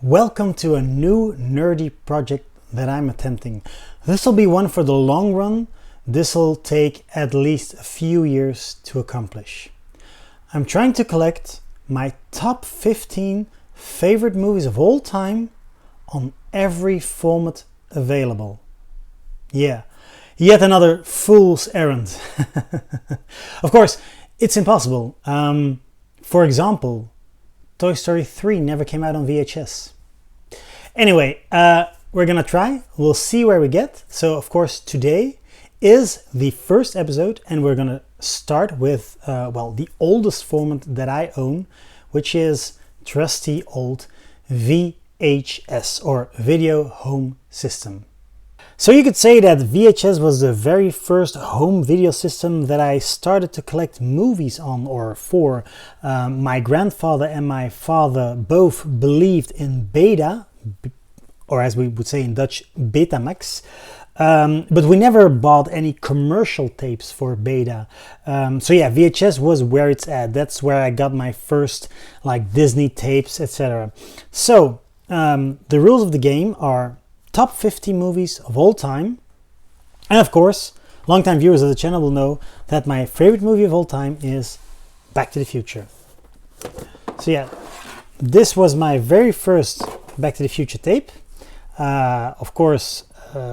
Welcome to a new nerdy project that I'm attempting. This will be one for the long run. This will take at least a few years to accomplish. I'm trying to collect my top 15 favorite movies of all time on every format available. Yeah, yet another fool's errand. Of course, it's impossible. For example, Toy Story 3 never came out on VHS. Anyway, we're gonna try. We'll see where we get. So, of course, today is the first episode, and we're gonna start with, the oldest format that I own, which is trusty old VHS, or Video Home System. So you could say that VHS was the very first home video system that I started to collect movies on or for. My grandfather and my father both believed in Beta, or as we would say in Dutch, Betamax. But we never bought any commercial tapes for Beta. So yeah, VHS was where it's at. That's where I got my first like Disney tapes, etc. So the rules of the game are top 50 movies of all time. And of course, longtime viewers of the channel will know that my favorite movie of all time is Back to the Future. So yeah, this was my very first Back to the Future tape. Of course,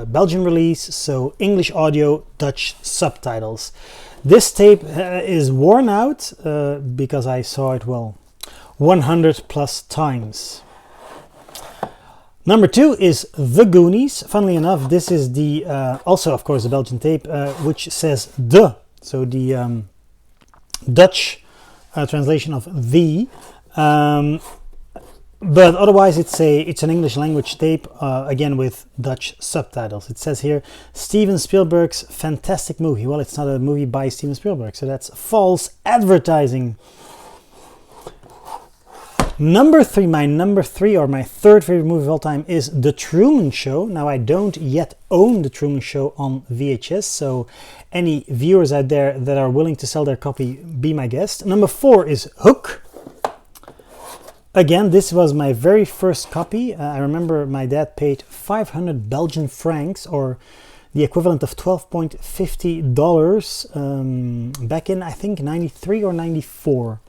Belgian release, so English audio, Dutch subtitles. This tape is worn out because I saw it, 100 plus times. Number 2 is The Goonies. Funnily enough, this is the also, of course, the Belgian tape, which says de, so the Dutch translation of the. But otherwise, it's an English language tape, again with Dutch subtitles. It says here Steven Spielberg's fantastic movie. Well, it's not a movie by Steven Spielberg, so that's false advertising. Number 3, my third favorite movie of all time is The Truman Show. Now, I don't yet own The Truman Show on VHS, so any viewers out there that are willing to sell their copy, be my guest. Number 4 is Hook. Again, this was my very first copy. I remember my dad paid 500 Belgian francs, or the equivalent of $12.50 back in, I think, 93 or 94.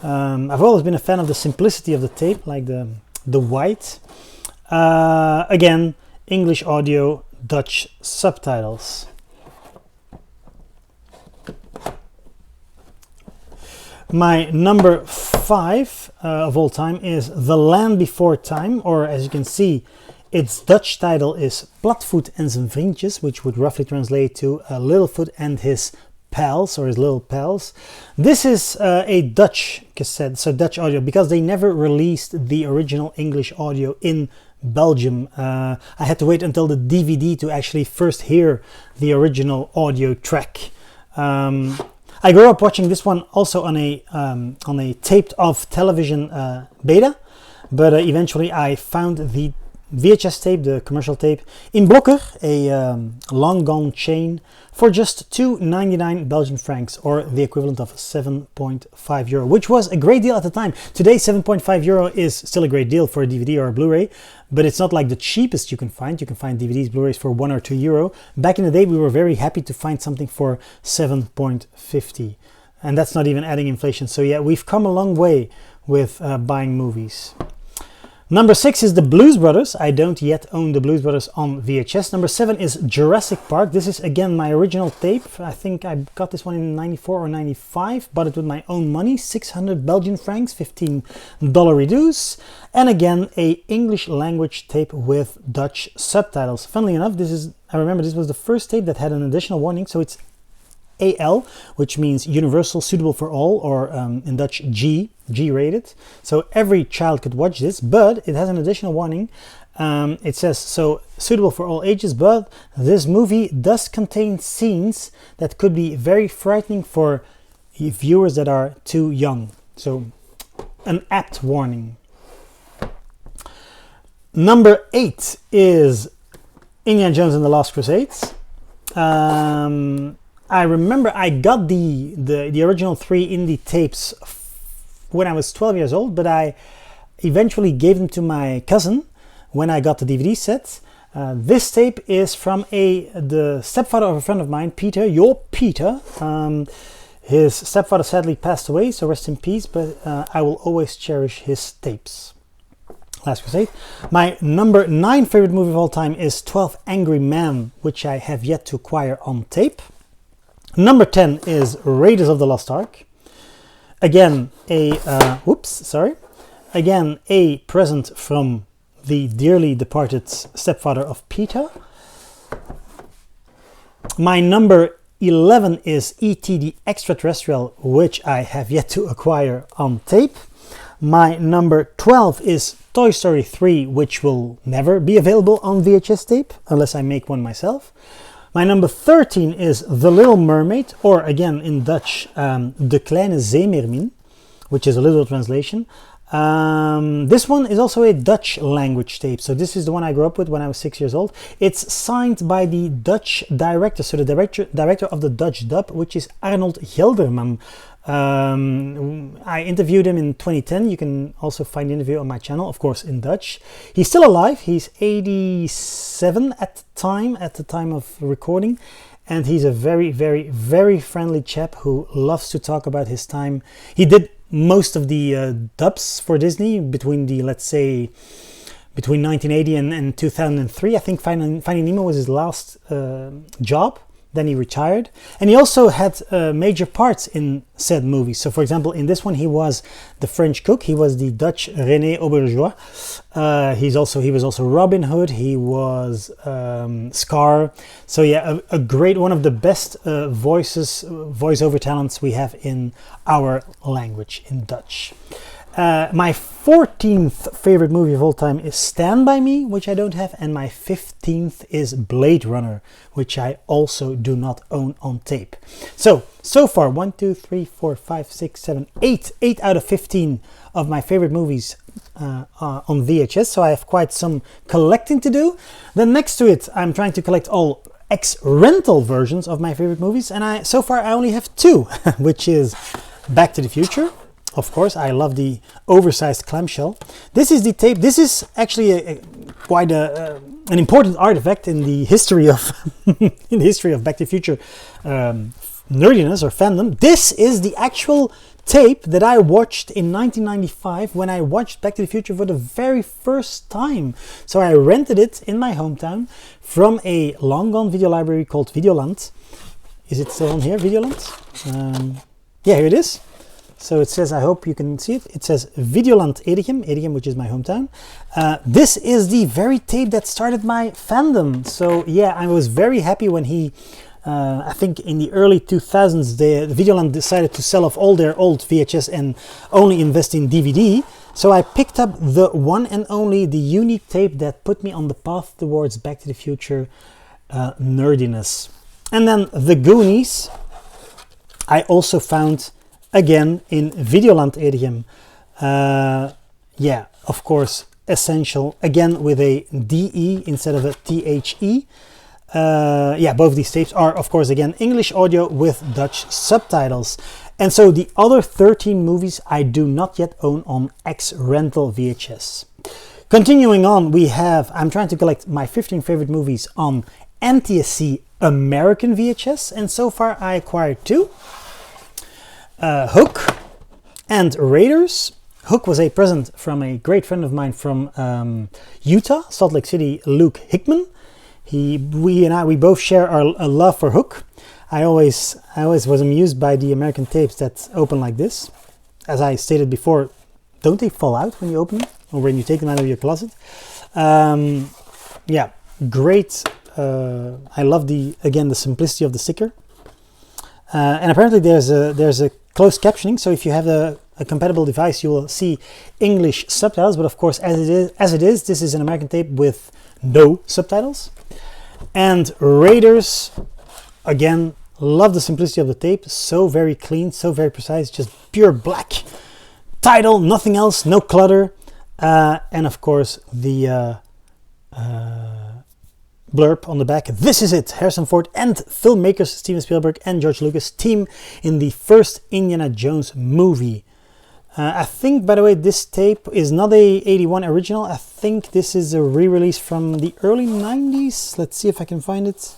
I've always been a fan of the simplicity of the tape, like the white. Again, English audio, Dutch subtitles. My number 5 of all time is The Land Before Time, or as you can see, its Dutch title is Platvoet en zijn vriendjes, which would roughly translate to Littlefoot and his pals, or his little pals. This is a Dutch cassette, so Dutch audio, because they never released the original English audio in Belgium. I had to wait until the DVD to actually first hear the original audio track. I grew up watching this one also on a taped off television beta, but eventually I found the VHS tape, the commercial tape, in Blokker, a long gone chain, for just €2.99 Belgian francs, or the equivalent of €7.5, which was a great deal at the time. Today, €7.5 is still a great deal for a DVD or a Blu-ray, but it's not like the cheapest you can find. You can find DVDs, Blu-rays for €1 or €2. Back in the day, we were very happy to find something for €7.50, and that's not even adding inflation. So yeah, we've come a long way with buying movies. Number 6 is The Blues Brothers. I don't yet own The Blues Brothers on VHS. Number 7 is Jurassic Park. This is again my original tape. I think I got this one in 94 or 95. Bought it with my own money. 600 Belgian francs, $15 reduce. And again, a English language tape with Dutch subtitles. Funnily enough, I remember this was the first tape that had an additional warning. So it's AL, which means universal, suitable for all, or in Dutch G-rated. So every child could watch this, but it has an additional warning. It says, so suitable for all ages, but this movie does contain scenes that could be very frightening for viewers that are too young. So an apt warning. Number 8 is Indiana Jones and the Lost Crusades. I remember I got the original 3 indie tapes when I was 12 years old, but I eventually gave them to my cousin when I got the DVD set. This tape is from the stepfather of a friend of mine, Peter, your Peter. His stepfather sadly passed away, so rest in peace, but I will always cherish his tapes. Last Crusade. My number 9 favorite movie of all time is 12 Angry Men, which I have yet to acquire on tape. Number 10 is Raiders of the Lost Ark. Again, Again, a present from the dearly departed stepfather of Peter. My number 11 is E.T. the Extraterrestrial, which I have yet to acquire on tape. My number 12 is Toy Story 3, which will never be available on VHS tape, unless I make one myself. My number 13 is The Little Mermaid, or again in Dutch, De Kleine Zeemeermin, which is a literal translation. This one is also a Dutch language tape, so this is the one I grew up with when I was 6 years old. It's signed by the Dutch director, so the director of the Dutch dub, which is Arnold Gelderman. I interviewed him in 2010. You can also find the interview on my channel, of course, in Dutch. He's still alive. He's 87 at the time of recording, and he's a very, very, very friendly chap who loves to talk about his time. He did most of the dubs for Disney between 1980 and 2003. I think Finding Nemo was his last job. Then he retired, and he also had major parts in said movies. So, for example, in this one, he was the French cook. He was the Dutch René Auberjois. He was also Robin Hood. He was Scar. So yeah, a great, one of the best voiceover talents we have in our language, in Dutch. My 14th favorite movie of all time is Stand By Me, which I don't have, and my 15th is Blade Runner, which I also do not own on tape. So far, 8 out of 15 of my favorite movies on VHS, so I have quite some collecting to do. Then next to it, I'm trying to collect all ex-rental versions of my favorite movies, and so far I only have 2, which is Back to the Future. Of course, I love the oversized clamshell. This is the tape. This is actually quite an important artifact in the history of Back to the Future nerdiness or fandom. This is the actual tape that I watched in 1995 when I watched Back to the Future for the very first time. So I rented it in my hometown from a long gone video library called Videoland. Is it still on here, Videoland? Yeah, here it is. So it says, I hope you can see it. It says Videoland Edegem, which is my hometown. This is the very tape that started my fandom. So yeah, I was very happy when I think in the early 2000s, the Videoland decided to sell off all their old VHS and only invest in DVD. So I picked up the one and only, the unique tape that put me on the path towards Back to the Future nerdiness. And then The Goonies, I also found again in Videoland Edegem. Yeah, of course, essential, again with a DE instead of a THE. Yeah, both these tapes are, of course, again, English audio with Dutch subtitles. And so the other 13 movies I do not yet own on ex-rental VHS. Continuing on, I'm trying to collect my 15 favorite movies on NTSC American VHS, and so far I acquired 2. Hook and Raiders. Hook was a present from a great friend of mine from Utah, Salt Lake City, Luke Hickman. We both share our love for Hook. I always was amused by the American tapes that open like this. As I stated before, don't they fall out when you open them or when you take them out of your closet? Yeah, great. I love the simplicity of the sticker. And apparently there's a closed captioning, so if you have a compatible device, you will see English subtitles. But of course, as it is, this is an American tape with no subtitles. And Raiders, again, love the simplicity of the tape. So very clean, so very precise, just pure black title, nothing else, no clutter. And of course, the blurb on the back. This is it. Harrison Ford and filmmakers Steven Spielberg and George Lucas team in the first Indiana Jones movie. I think, by the way, this tape is not a 81 original. I think this is a re-release from the early 90s. Let's see if I can find it.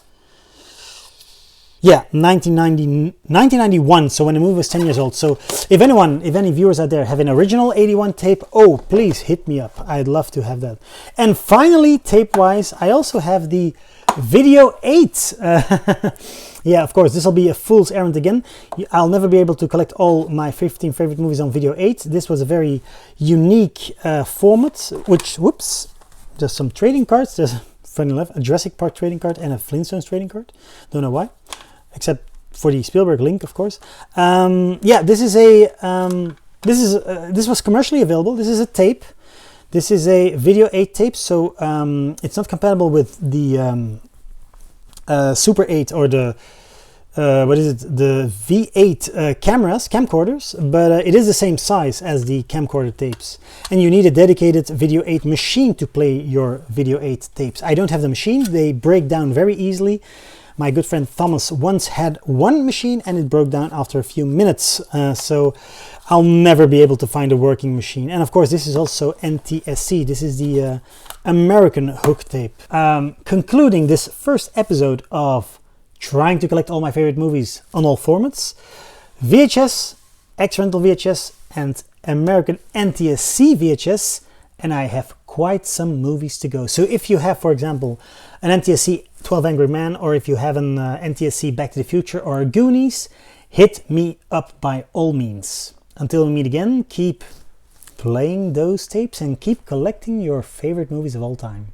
Yeah, 1991, so when the movie was 10 years old. So if any viewers out there have an original 81 tape, oh, please hit me up. I'd love to have that. And finally, tape-wise, I also have the Video 8. Yeah, of course, this will be a fool's errand again. I'll never be able to collect all my 15 favorite movies on Video 8. This was a very unique format, which, whoops, just some trading cards. There's, funny enough, a Jurassic Park trading card and a Flintstones trading card. Don't know why, except for the Spielberg link, of course. Yeah, this is a this was commercially available. This is a tape. This is a Video 8 tape, so it's not compatible with the Super 8 or the what is it, the V8 camcorders, but it is the same size as the camcorder tapes, and you need a dedicated Video 8 machine to play your Video 8 tapes. I don't have the machine. They break down very easily. My good friend Thomas once had one machine and it broke down after a few minutes, so I'll never be able to find a working machine. And of course, this is also NTSC. This is the American hook tape. Concluding this first episode of trying to collect all my favorite movies on all formats: VHS, X-Rental VHS, and American NTSC VHS, and I have quite some movies to go. So if you have, for example, an NTSC 12 Angry Men, or if you have an NTSC Back to the Future or a Goonies, hit me up by all means. Until we meet again, keep playing those tapes and keep collecting your favorite movies of all time.